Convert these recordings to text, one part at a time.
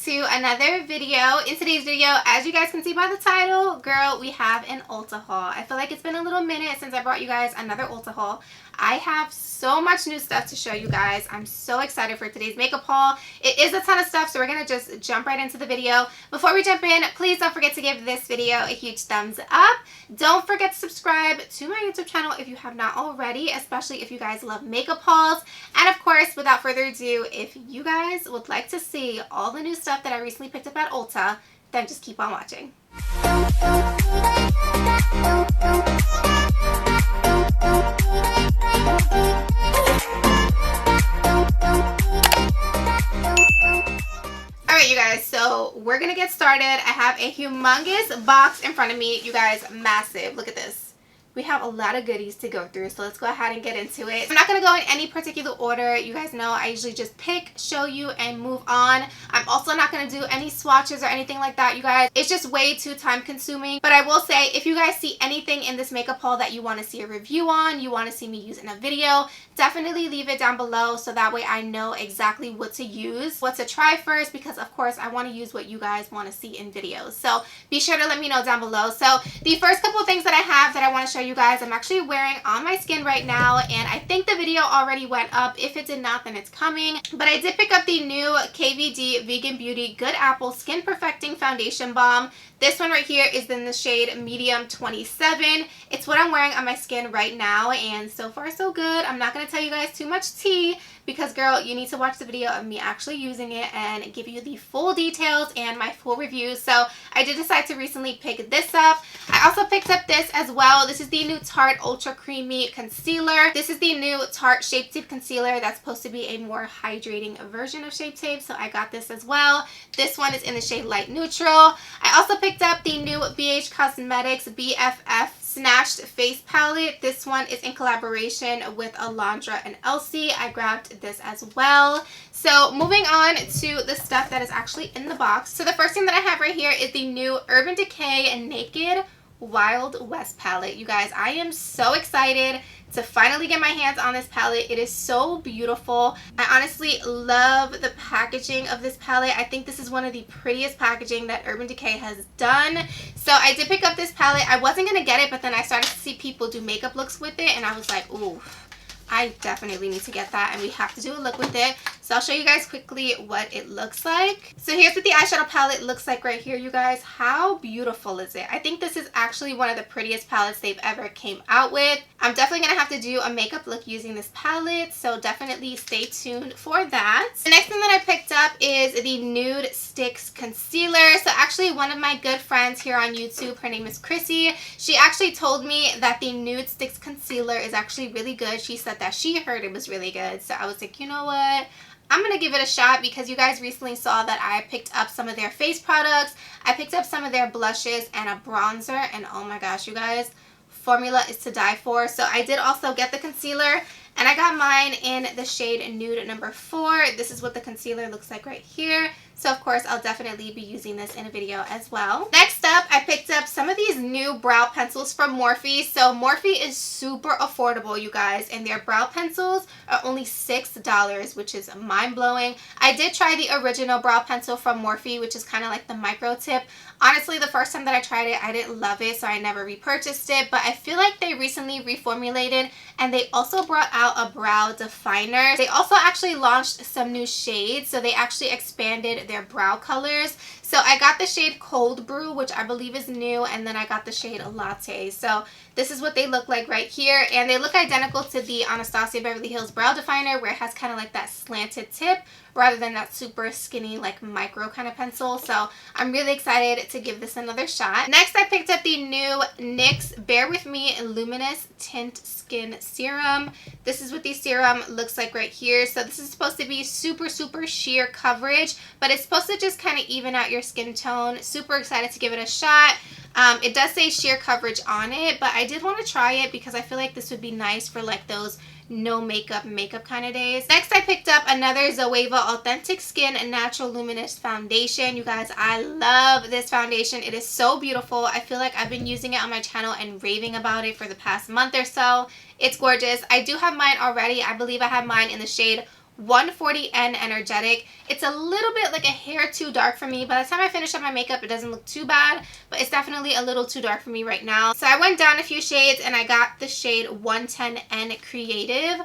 to another video. In today's video, as you guys can see by the title, girl, we have an Ulta haul. I feel like it's been a little minute since I brought you guys another Ulta haul. I have so much new stuff to show you guys. I'm so excited for today's makeup haul. It is a ton of stuff, so we're gonna just jump right into the video. Before we jump in, please don't forget to give this video a huge thumbs up. Don't forget to subscribe to my YouTube channel if you have not already, especially if you guys love makeup hauls. And of course, without further ado, if you guys would like to see all the new stuff that I recently picked up at Ulta, then just keep on watching. Alright, you guys, so we're gonna get started. I have a humongous box in front of me, you guys, massive. Look at this. We have a lot of goodies to go through, so let's go ahead and get into it. I'm not going to go in any particular order. You guys know I usually just pick, show you, and move on. I'm also not going to do any swatches or anything like that, you guys. It's just way too time consuming. But I will say, if you guys see anything in this makeup haul that you want to see a review on, you want to see me use in a video, definitely leave it down below so that way I know exactly what to use, what to try first, because of course I want to use what you guys want to see in videos. So be sure to let me know down below. So the first couple of things that I have that I want to show you guys, I'm actually wearing on my skin right now, and I think the video already went up. If it did not, then it's coming. But I did pick up the new KVD Vegan Beauty Good Apple Skin Perfecting Foundation Balm. This one right here is in the shade Medium 27. It's what I'm wearing on my skin right now, and so far so good. I'm not going to tell you guys too much tea because, girl, you need to watch the video of me actually using it and give you the full details and my full review. So I did decide to recently pick this up. I also picked up this as well. This is the new Tarte Ultra Creamy Concealer. This is the new Tarte Shape Tape Concealer that's supposed to be a more hydrating version of Shape Tape, so I got this as well. This one is in the shade Light Neutral. I also picked up the new BH Cosmetics BFF Snatched Face Palette. This one is in collaboration with Alondra and Elsie. I grabbed this as well. So moving on to the stuff that is actually in the box. So the first thing that I have right here is the new Urban Decay Naked Wild West palette. You guys, I am so excited to finally get my hands on this palette. It is so beautiful. I honestly love the packaging of this palette. I think this is one of the prettiest packaging that Urban Decay has done. So I did pick up this palette. I wasn't going to get it, but then I started to see people do makeup looks with it, and I was like, ooh, I definitely need to get that, and we have to do a look with it. So I'll show you guys quickly what it looks like. So here's what the eyeshadow palette looks like right here, you guys. How beautiful is it? I think this is actually one of the prettiest palettes they've ever came out with. I'm definitely going to have to do a makeup look using this palette, so definitely stay tuned for that. The next thing that I picked up is the Nude Sticks Concealer. So actually one of my good friends here on YouTube, her name is Chrissy, she actually told me that the Nude Sticks Concealer is actually really good. She said that she heard it was really good, so I was like, you know what, I'm gonna give it a shot, because you guys recently saw that I picked up some of their face products. I picked up some of their blushes and a bronzer, and oh my gosh, you guys, formula is to die for. So I did also get the concealer, and I got mine in the shade Nude number 4. This is what the concealer looks like right here. So of course I'll definitely be using this in a video as well. Next up, I picked up some of these new brow pencils from Morphe. So Morphe is super affordable, you guys, and their brow pencils are only $6, which is mind-blowing. I did try the original brow pencil from Morphe, which is kind of like the micro tip. Honestly, the first time that I tried it, I didn't love it, so I never repurchased it, but I feel like they recently reformulated, and they also brought out a brow definer. They also actually launched some new shades, so they actually expanded their brow colors. So I got the shade Cold Brew, which I believe is new, and then I got the shade Latte. So this is what they look like right here, and they look identical to the Anastasia Beverly Hills Brow Definer, where it has kind of like that slanted tip rather than that super skinny like micro kind of pencil. So I'm really excited to give this another shot. Next, I picked up the new NYX Bare With Me Luminous Tint Skin Serum. This is what the serum looks like right here. So this is supposed to be super sheer coverage, but it's supposed to just kind of even out your skin tone. Super excited to give it a shot. It does say sheer coverage on it, but I did want to try it because I feel like this would be nice for like those no makeup kind of days. Next, I picked up another Zoeva Authentic Skin Natural Luminous Foundation. You guys, I love this foundation. It is so beautiful. I feel like I've been using it on my channel and raving about it for the past month or so. It's gorgeous. I do have mine already. I believe I have mine in the shade 140N Energetic. It's a little bit like a hair too dark for me. By the time I finish up my makeup, it doesn't look too bad, but it's definitely a little too dark for me right now. So I went down a few shades and I got the shade 110N Creative,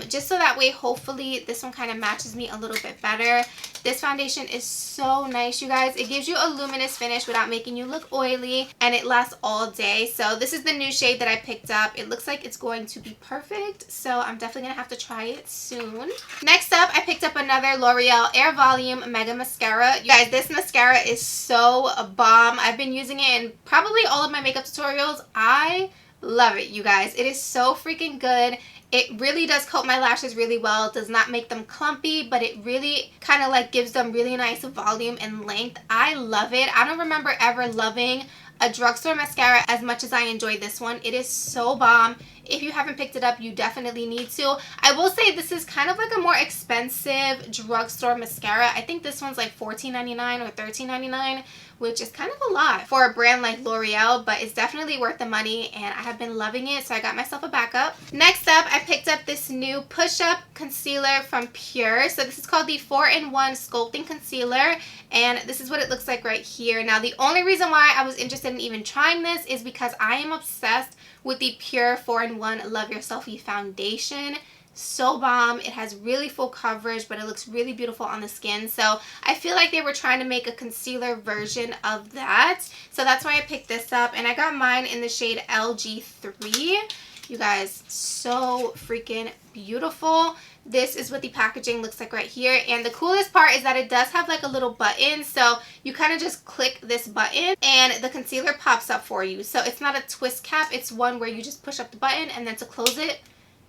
just so that way hopefully this one kind of matches me a little bit better. This foundation is so nice, you guys. It gives you a luminous finish without making you look oily, and it lasts all day. So this is the new shade that I picked up. It looks like it's going to be perfect, so I'm definitely gonna have to try it soon. Next up, I picked up another L'Oreal Air Volume Mega Mascara. You guys, this mascara is so bomb. I've been using it in probably all of my makeup tutorials. I love it, you guys. It is so freaking good. It really does coat my lashes really well. It does not make them clumpy, but it really kind of like gives them really nice volume and length. I love it. I don't remember ever loving a drugstore mascara as much as I enjoy this one. It is so bomb. If you haven't picked it up, you definitely need to. I will say this is kind of like a more expensive drugstore mascara. I think this one's like $14.99 or $13.99, which is kind of a lot for a brand like L'Oreal, but it's definitely worth the money, and I have been loving it, so I got myself a backup. Next up, I picked up this new push-up concealer from Pure. So this is called the 4-in-1 Sculpting Concealer, and this is what it looks like right here. Now, the only reason why I was interested in even trying this is because I am obsessed with the Pure 4-in-1 Love Your Selfie Foundation. So bomb. It has really full coverage, but it looks really beautiful on the skin. So I feel like they were trying to make a concealer version of that. So that's why I picked this up, and I got mine in the shade LG3. You guys, so freaking beautiful. This is what the packaging looks like right here, and the coolest part is that it does have like a little button, so you kind of just click this button and the concealer pops up for you. So it's not a twist cap, it's one where you just push up the button, and then to close it,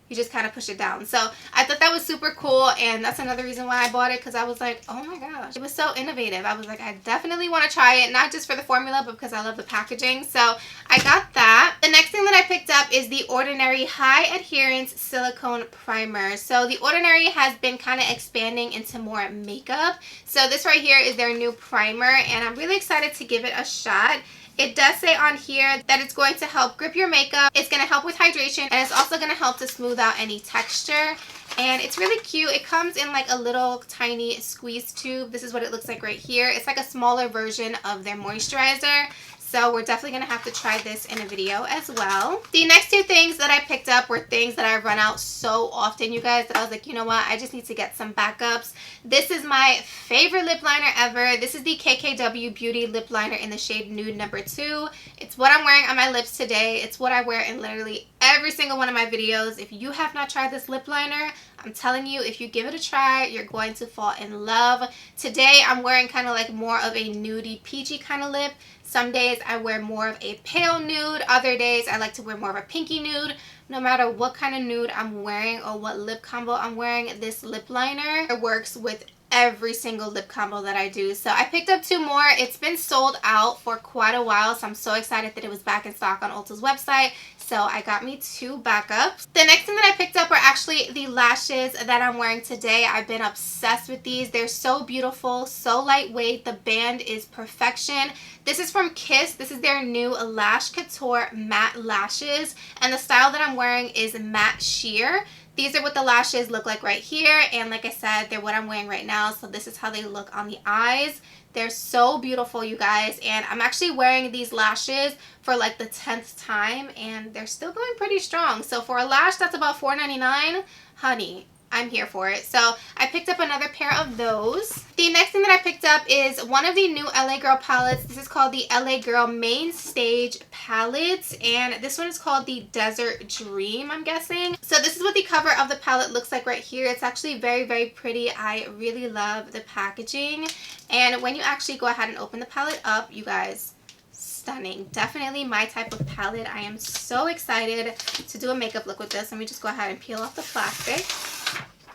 you just kind of push it down. So I thought that was super cool, and that's another reason why I bought it, because I was like, oh my gosh, it was so innovative. I was like, I definitely want to try it, not just for the formula, but because I love the packaging. So I got that. The next thing that I picked up is the Ordinary High Adherence Silicone Primer. So the Ordinary has been kind of expanding into more makeup. So this right here is their new primer, and I'm really excited to give it a shot. It does say on here that it's going to help grip your makeup, it's going to help with hydration, and it's also going to help to smooth out any texture. And it's really cute. It comes in like a little tiny squeeze tube. This is what it looks like right here. It's like a smaller version of their moisturizer. So we're definitely going to have to try this in a video as well. The next two things that I picked up were things that I run out so often, you guys, that I was like, you know what, I just need to get some backups. This is my favorite lip liner ever. This is the KKW Beauty Lip Liner in the shade Nude number 2. It's what I'm wearing on my lips today. It's what I wear in literally every single one of my videos. If you have not tried this lip liner, I'm telling you, if you give it a try, you're going to fall in love. Today, I'm wearing kind of like more of a nudie, peachy kind of lip. Some days I wear more of a pale nude. Other days I like to wear more of a pinky nude. No matter what kind of nude I'm wearing or what lip combo I'm wearing, this lip liner works with every single lip combo that I do. So I picked up two more. It's been sold out for quite a while, so I'm so excited that it was back in stock on Ulta's website. So I got me two backups. The next thing that I picked up were actually the lashes that I'm wearing today. I've been obsessed with these. They're so beautiful, so lightweight. The band is perfection. This is from Kiss. This is their new Lash Couture matte lashes, and the style that I'm wearing is matte sheer. These are what the lashes look like right here, and like I said, they're what I'm wearing right now, so this is how they look on the eyes. They're so beautiful, you guys, and I'm actually wearing these lashes for like the 10th time, and they're still going pretty strong. So for a lash that's about $4.99, honey, I'm here for it. So I picked up another pair of those. The next thing that I picked up is one of the new LA Girl palettes. This is called the LA Girl Main Stage palette, and this one is called the Desert Dream, I'm guessing. So this is what the cover of the palette looks like right here. It's actually very, very pretty. I really love the packaging, and when you actually go ahead and open the palette up, you guys, stunning. Definitely my type of palette. I am so excited to do a makeup look with this. Let me just go ahead and peel off the plastic.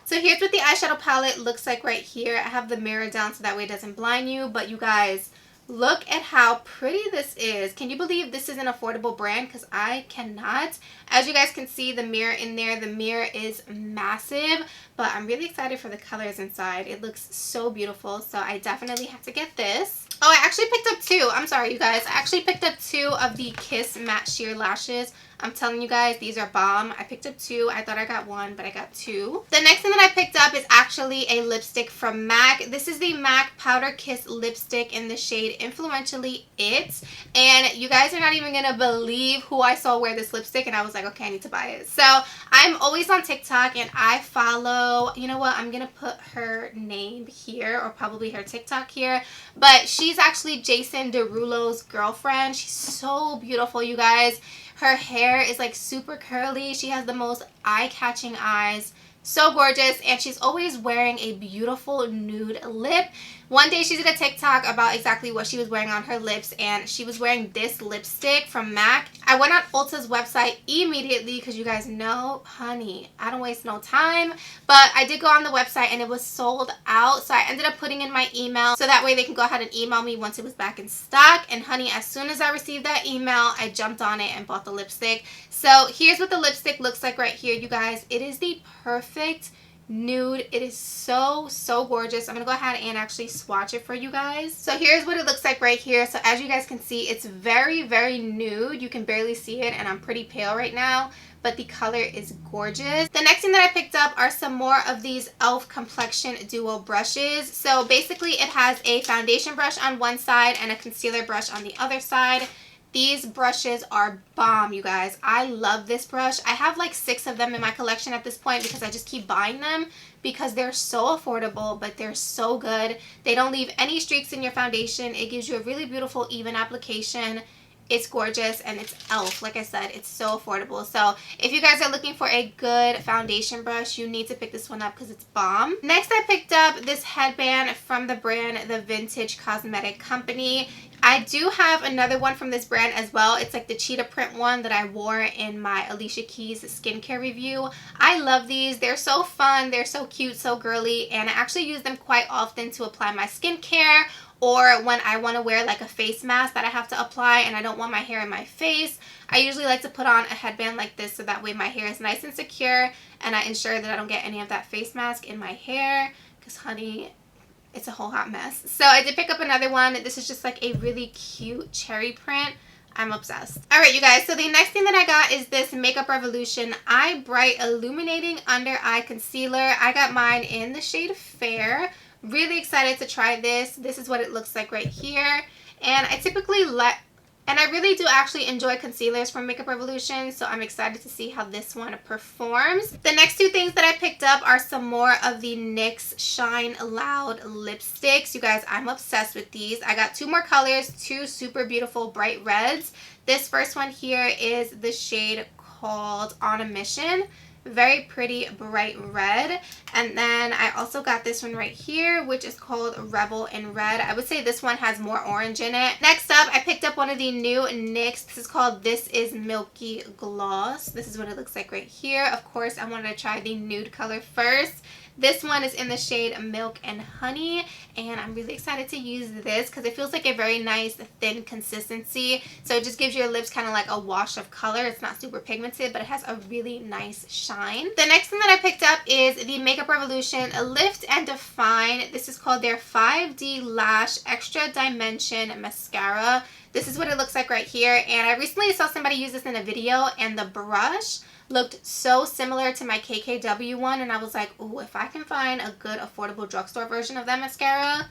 So here's what the eyeshadow palette looks like right here. I have the mirror down so that way it doesn't blind you, but you guys, look at how pretty this is. Can you believe this is an affordable brand? Because I cannot. As you guys can see, the mirror in there, the mirror is massive, but I'm really excited for the colors inside. It looks so beautiful, so I definitely have to get this. Oh, I actually picked up two. I'm sorry, you guys. I actually picked up two of the Kiss Matte Sheer Lashes. I'm telling you guys, these are bomb. I picked up 2. I thought I got 1, but I got 2. The next thing that I picked up is actually a lipstick from MAC. This is the MAC Powder Kiss lipstick in the shade Influentially It. And you guys are not even going to believe who I saw wear this lipstick, and I was like, okay, I need to buy it. So I'm always on TikTok, and I follow, you know what, I'm going to put her name here, or probably her TikTok here. But she's actually Jason Derulo's girlfriend. She's so beautiful, you guys. Her hair is like super curly. She has the most eye-catching eyes. So gorgeous. And she's always wearing a beautiful nude lip. One day she did a TikTok about exactly what she was wearing on her lips, and she was wearing this lipstick from MAC. I went on Ulta's website immediately because you guys know, honey, I don't waste no time. But I did go on the website and it was sold out, so I ended up putting in my email so that way they can go ahead and email me once it was back in stock. And honey, as soon as I received that email, I jumped on it and bought the lipstick. So here's what the lipstick looks like right here, you guys. It is the perfect nude. It is so gorgeous. I'm gonna go ahead and actually swatch it for you guys. So here's what it looks like right here. So as you guys can see, it's very nude. You can barely see it, and I'm pretty pale right now, but the color is gorgeous. The next thing that I picked up are some more of these e.l.f. Complexion Duo brushes. So basically it has a foundation brush on one side and a concealer brush on the other side. These brushes are bomb, you guys. I love this brush. I have like 6 of them in my collection at this point because I just keep buying them because they're so affordable, but they're so good. They don't leave any streaks in your foundation. It gives you a really beautiful, even application. It's gorgeous, and it's e.l.f. Like I said, it's so affordable. So if you guys are looking for a good foundation brush, you need to pick this one up because it's bomb. Next, I picked up this headband from the brand The Vintage Cosmetic Company. I do have another one from this brand as well. It's like the cheetah print one that I wore in my Alicia Keys skincare review. I love these. They're so fun. They're so cute, so girly, and I actually use them quite often to apply my skincare, or when I want to wear like a face mask that I have to apply and I don't want my hair in my face. I usually like to put on a headband like this so that way my hair is nice and secure, and I ensure that I don't get any of that face mask in my hair because, honey, it's a whole hot mess. So I did pick up another one. This is just like a really cute cherry print. I'm obsessed. Alright, you guys, so the next thing that I got is this Makeup Revolution Eye Bright Illuminating Under Eye Concealer. I got mine in the shade Fair. Really excited to try this. This is what it looks like right here. And I really do actually enjoy concealers from Makeup Revolution, so I'm excited to see how this one performs. The next 2 things that I picked up are some more of the NYX Shine Loud lipsticks. You guys, I'm obsessed with these. I got 2 more colors, 2 super beautiful bright reds. This first one here is the shade called On a Mission. Very pretty bright red. And then I also got this one right here, which is called Rebel in Red. I would say this one has more orange in it. Next up, I picked up one of the new NYX. This is called This Is Milky Gloss. This is what it looks like right here. Of course, I wanted to try the nude color first. This one is in the shade Milk and Honey, and I'm really excited to use this because it feels like a very nice thin consistency. So it just gives your lips kind of like a wash of color. It's not super pigmented, but it has a really nice shine. The next thing that I picked up is the Makeup Revolution Lift and Define. This is called their 5D Lash Extra Dimension Mascara. This is what it looks like right here, and I recently saw somebody use this in a video, and the brush looked so similar to my KKW one, and I was like, ooh, if I can find a good affordable drugstore version of that mascara,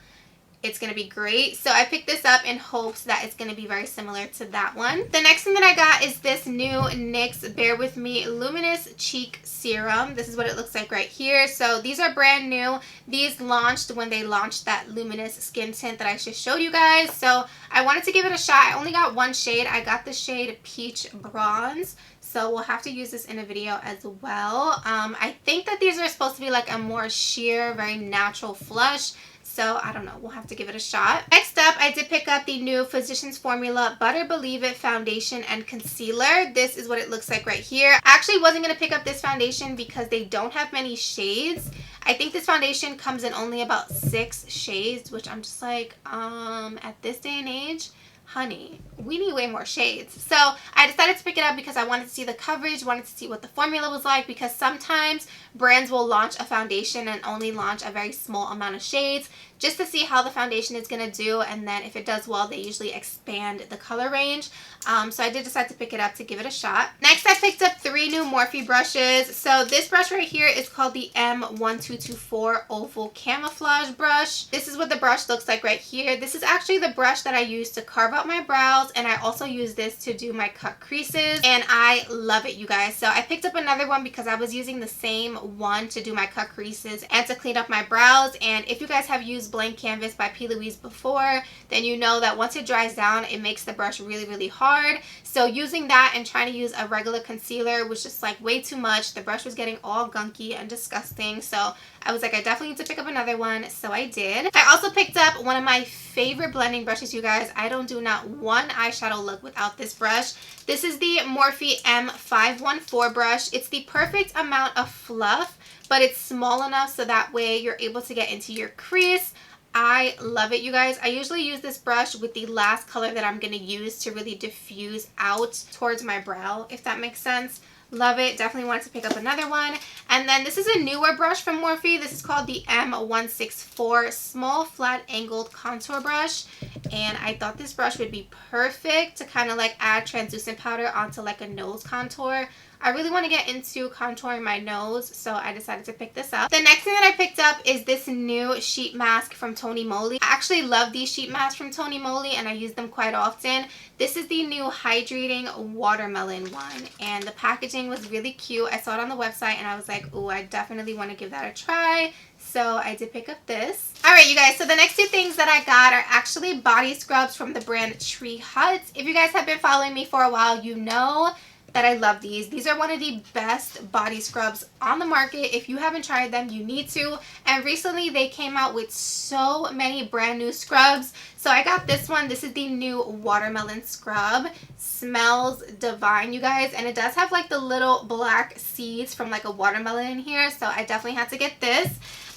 it's going to be great. So I picked this up in hopes that it's going to be very similar to that one. The next thing that I got is this new NYX Bare With Me Luminous Cheek Serum. This is what it looks like right here. So these are brand new. These launched when they launched that luminous skin tint that I just showed you guys. So I wanted to give it a shot. I only got one shade. I got the shade Peach Bronze. So we'll have to use this in a video as well. I think that these are supposed to be like a more sheer, very natural flush. So I don't know. We'll have to give it a shot. Next up, I did pick up the new Physicians Formula Butter Believe It Foundation and Concealer. This is what it looks like right here. I actually wasn't going to pick up this foundation because they don't have many shades. I think this foundation comes in only about 6 shades, which I'm just like, at this day and age, honey, we need way more shades. So I decided to pick it up because I wanted to see the coverage, wanted to see what the formula was like, because sometimes brands will launch a foundation and only launch a very small amount of shades just to see how the foundation is going to do, and then if it does well, they usually expand the color range. So I did decide to pick it up to give it a shot. Next, I picked up 3 new Morphe brushes. So this brush right here is called the M1224 Oval Camouflage Brush. This is what the brush looks like right here. This is actually the brush that I use to carve out my brows, and I also use this to do my cut creases, and I love it, you guys. So I picked up another one because I was using the same one to do my cut creases and to clean up my brows. And if you guys have used Blank Canvas by P. Louise before, then you know that once it dries down, it makes the brush really, really hard. So using that and trying to use a regular concealer was just like way too much. The brush was getting all gunky and disgusting. So I was like, I definitely need to pick up another one. So I did. I also picked up one of my favorite blending brushes, you guys. I don't do not one eyeshadow look without this brush. This is the Morphe M514 brush. It's the perfect amount of fluff, but it's small enough so that way you're able to get into your crease. I love it, you guys. I usually use this brush with the last color that I'm going to use to really diffuse out towards my brow, if that makes sense. Love it. Definitely wanted to pick up another one. And then this is a newer brush from Morphe. This is called the M164 Small Flat Angled Contour Brush. And I thought this brush would be perfect to kind of like add translucent powder onto like a nose contour. I really want to get into contouring my nose, so I decided to pick this up. The next thing that I picked up is this new sheet mask from Tony Moly. I actually love these sheet masks from Tony Moly, and I use them quite often. This is the new Hydrating Watermelon one, and the packaging was really cute. I saw it on the website, and I was like, ooh, I definitely want to give that a try. So I did pick up this. Alright, you guys, so the next 2 things that I got are actually body scrubs from the brand Tree Hut. If you guys have been following me for a while, you know that I love these. These are one of the best body scrubs on the market. If you haven't tried them, you need to. And recently they came out with so many brand new scrubs. So I got this one. This is the new watermelon scrub. Smells divine, you guys. And it does have like the little black seeds from like a watermelon in here. So I definitely had to get this.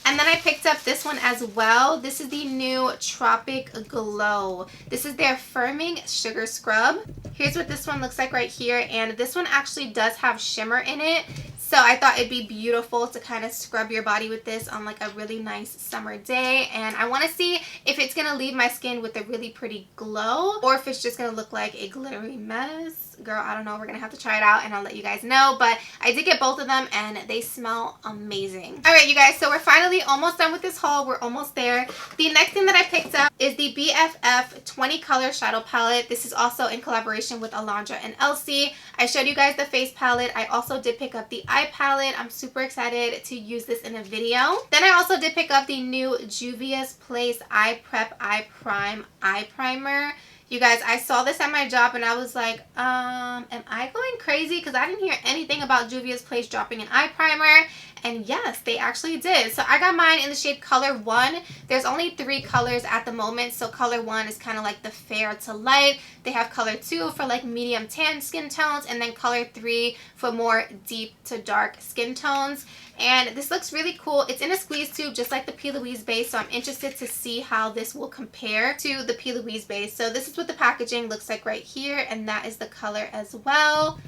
And then I picked up this one as well. This is the new Tropic Glow. This is their firming sugar scrub. Here's what this one looks like right here. And this one actually does have shimmer in it. So I thought it'd be beautiful to kind of scrub your body with this on like a really nice summer day. And I want to see if it's going to leave my skin with a really pretty glow or if it's just going to look like a glittery mess. Girl, I don't know. We're going to have to try it out and I'll let you guys know. But I did get both of them and they smell amazing. Alright, you guys. So we're finally almost done with this haul. We're almost there. The next thing that I picked up is the BFF 20 Color Shadow Palette. This is also in collaboration with Alondra and Elsie. I showed you guys the face palette. I also did pick up the eye palette. I'm super excited to use this in a video. Then I also did pick up the new Juvia's Place Eye Prep Eye Prime Eye Primer. You guys, I saw this at my job and I was like, am I going crazy? Because I didn't hear anything about Juvia's Place dropping an eye primer. And yes, they actually did. So I got mine in the shade Color 1. There's only 3 colors at the moment. So Color 1 is kind of like the fair to light. They have Color 2 for like medium tan skin tones. And then Color 3 for more deep to dark skin tones. And this looks really cool. It's in a squeeze tube just like the P. Louise base. So I'm interested to see how this will compare to the P. Louise base. So this is what the packaging looks like right here. And that is the color as well.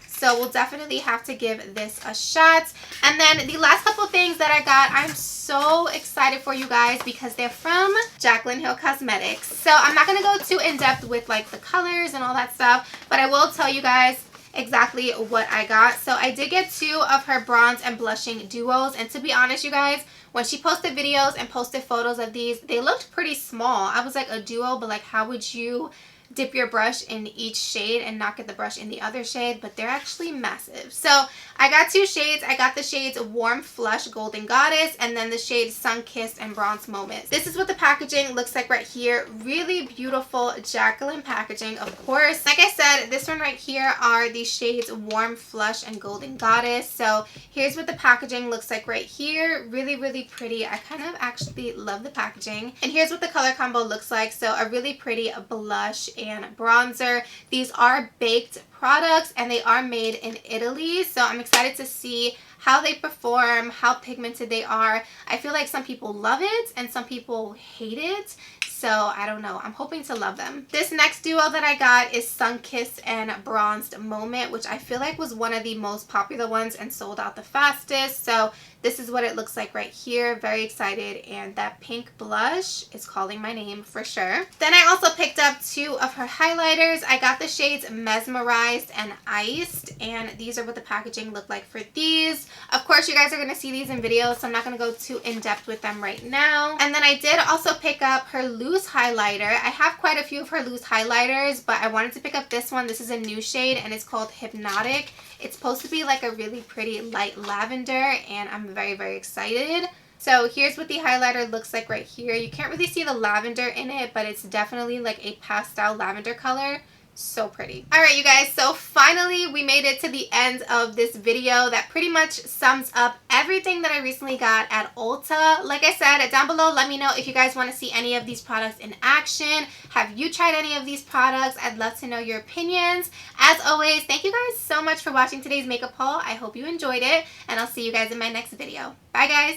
So we'll definitely have to give this a shot. And then the last couple things that I got, I'm so excited for you guys because they're from Jaclyn Hill Cosmetics. So I'm not going to go too in depth with like the colors and all that stuff, but I will tell you guys exactly what I got. So I did get 2 of her bronze and blushing duos. And to be honest, you guys, when she posted videos and posted photos of these, they looked pretty small. I was like, a duo, but like how would you dip your brush in each shade and not get the brush in the other shade? But they're actually massive. So I got 2 shades. I got the shades Warm Flush Golden Goddess and then the shades Sun Kissed and Bronze Moments. This is what the packaging looks like right here. Really beautiful Jaclyn packaging, of course. Like I said, this one right here are the shades Warm Flush and Golden Goddess. So here's what the packaging looks like right here. Really, really pretty. I kind of actually love the packaging. And here's what the color combo looks like. So a really pretty blush and bronzer. These are baked products and they are made in Italy, so I'm excited to see how they perform, how pigmented they are. I feel like some people love it and some people hate it. So I don't know. I'm hoping to love them. This next duo that I got is Sunkissed and Bronzed Moment, which I feel like was one of the most popular ones and sold out the fastest. So this is what it looks like right here. Very excited. And that pink blush is calling my name for sure. Then I also picked up 2 of her highlighters. I got the shades Mesmerized and Iced. And these are what the packaging looked like for these. Of course, you guys are going to see these in videos, so I'm not going to go too in-depth with them right now. And then I did also pick up her loose highlighter. I have quite a few of her loose highlighters, but I wanted to pick up this one. This is a new shade and it's called Hypnotic. It's supposed to be like a really pretty light lavender, and I'm very, very excited. So here's what the highlighter looks like right here. You can't really see the lavender in it, but it's definitely like a pastel lavender color. So pretty. Alright, you guys, so finally we made it to the end of this video that pretty much sums up everything that I recently got at Ulta. Like I said, down below, let me know if you guys want to see any of these products in action. Have you tried any of these products? I'd love to know your opinions. As always, thank you guys so much for watching today's makeup haul. I hope you enjoyed it, and I'll see you guys in my next video. Bye, guys!